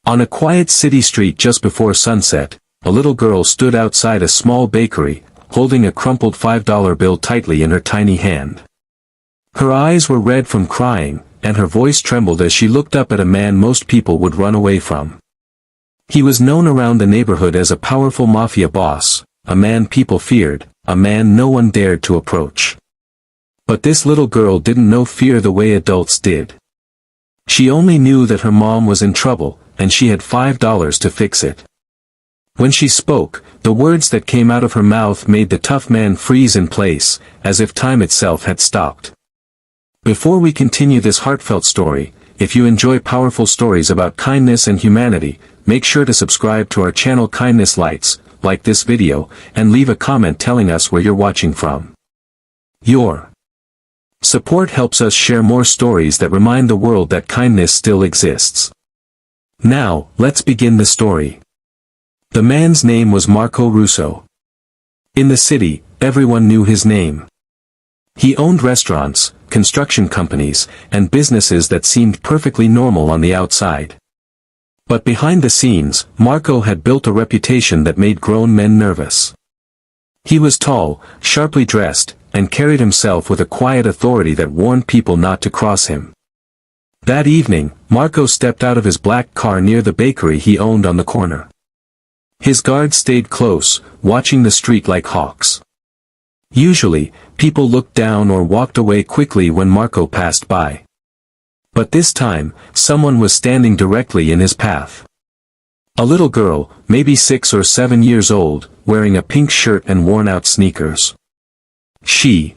On a quiet city street just before sunset, a little girl stood outside a small bakery, holding a crumpled $5 bill tightly in her tiny hand. Her eyes were red from crying, and her voice trembled as she looked up at a man most people would run away from. He was known around the neighborhood as a powerful mafia boss, a man people feared, a man no one dared to approach. But this little girl didn't know fear the way adults did. She only knew that her mom was in trouble, and she had $5 to fix it. When she spoke, the words that came out of her mouth made the tough man freeze in place, as if time itself had stopped. Before we continue this heartfelt story, if you enjoy powerful stories about kindness and humanity, make sure to subscribe to our channel Kindness Lights, like this video, and leave a comment telling us where you're watching from. Your support helps us share more stories that remind the world that kindness still exists. Now, let's begin the story. The man's name was Marco Russo. In the city, everyone knew his name. He owned restaurants, construction companies, and businesses that seemed perfectly normal on the outside. But behind the scenes, Marco had built a reputation that made grown men nervous. He was tall, sharply dressed, and carried himself with a quiet authority that warned people not to cross him. That evening, Marco stepped out of his black car near the bakery he owned on the corner. His guards stayed close, watching the street like hawks. Usually, people looked down or walked away quickly when Marco passed by. But this time, someone was standing directly in his path. A little girl, maybe 6 or 7 years old, wearing a pink shirt and worn-out sneakers. She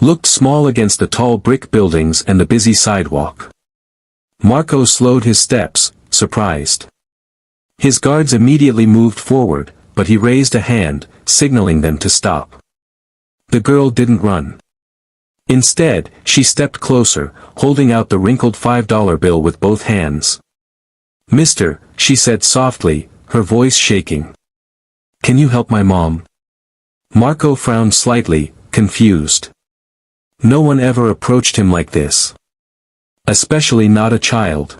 looked small against the tall brick buildings and the busy sidewalk. Marco slowed his steps, surprised. His guards immediately moved forward, but he raised a hand, signaling them to stop. The girl didn't run. Instead, she stepped closer, holding out the wrinkled $5 bill with both hands. "Mister," she said softly, her voice shaking. "Can you help my mom?" Marco frowned slightly, confused. No one ever approached him like this. Especially not a child.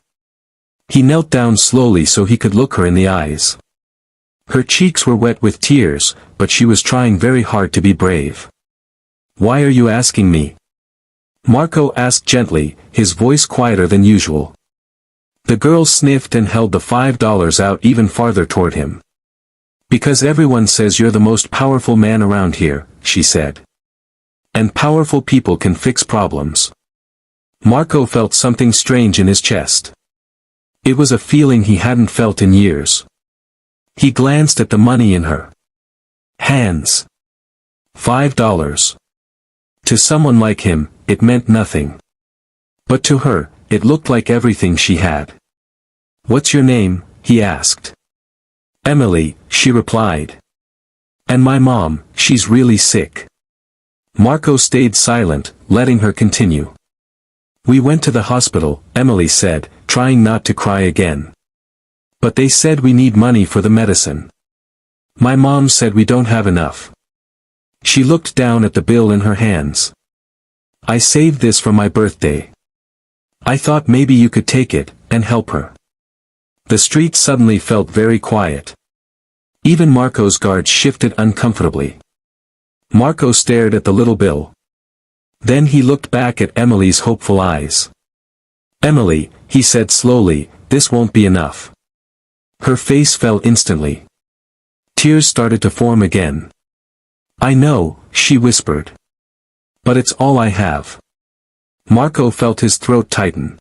He knelt down slowly so he could look her in the eyes. Her cheeks were wet with tears, but she was trying very hard to be brave. "Why are you asking me?" Marco asked gently, his voice quieter than usual. The girl sniffed and held the $5 out even farther toward him. "Because everyone says you're the most powerful man around here," she said. "And powerful people can fix problems." Marco felt something strange in his chest. It was a feeling he hadn't felt in years. He glanced at the money in her hands. $5. To someone like him, it meant nothing. But to her, it looked like everything she had. "What's your name?" he asked. "Emily," she replied. "And my mom, she's really sick." Marco stayed silent, letting her continue. "We went to the hospital," Emily said, trying not to cry again. "But they said we need money for the medicine. My mom said we don't have enough." She looked down at the bill in her hands. "I saved this for my birthday. I thought maybe you could take it, and help her." The street suddenly felt very quiet. Even Marco's guards shifted uncomfortably. Marco stared at the little bill. Then he looked back at Emily's hopeful eyes. "Emily," he said slowly, "this won't be enough." Her face fell instantly. Tears started to form again. "I know," she whispered. "But it's all I have." Marco felt his throat tighten.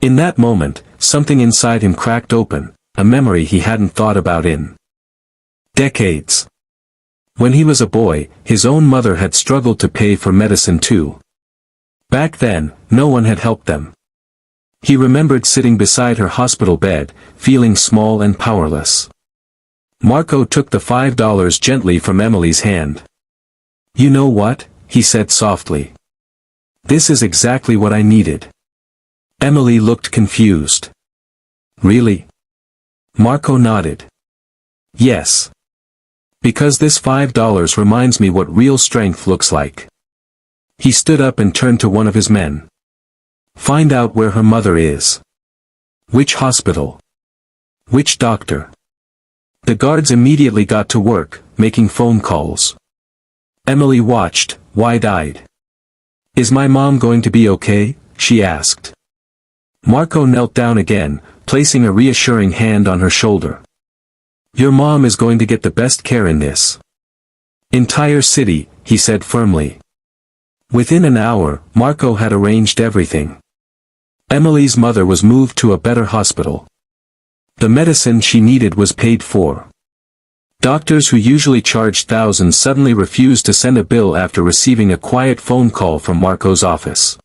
In that moment, something inside him cracked open, a memory he hadn't thought about in decades. When he was a boy, his own mother had struggled to pay for medicine too. Back then, no one had helped them. He remembered sitting beside her hospital bed, feeling small and powerless. Marco took the $5 gently from Emily's hand. "You know what?" he said softly. "This is exactly what I needed." Emily looked confused. "Really?" Marco nodded. "Yes. Because this $5 reminds me what real strength looks like." He stood up and turned to one of his men. "Find out where her mother is." "Which hospital?" Which doctor? The guards immediately got to work, making phone calls. Emily watched, wide-eyed. Is my mom going to be okay? She asked. Marco knelt down again, placing a reassuring hand on her shoulder. Your mom is going to get the best care in this entire city, he said firmly. Within an hour, Marco had arranged everything. Emily's mother was moved to a better hospital. The medicine she needed was paid for. Doctors who usually charged thousands suddenly refused to send a bill after receiving a quiet phone call from Marco's office.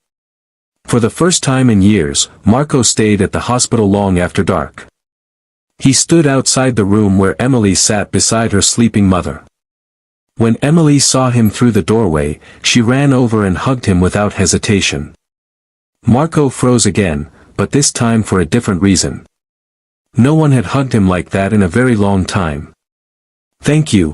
For the first time in years, Marco stayed at the hospital long after dark. He stood outside the room where Emily sat beside her sleeping mother. When Emily saw him through the doorway, she ran over and hugged him without hesitation. Marco froze again, but this time for a different reason. No one had hugged him like that in a very long time. Thank you,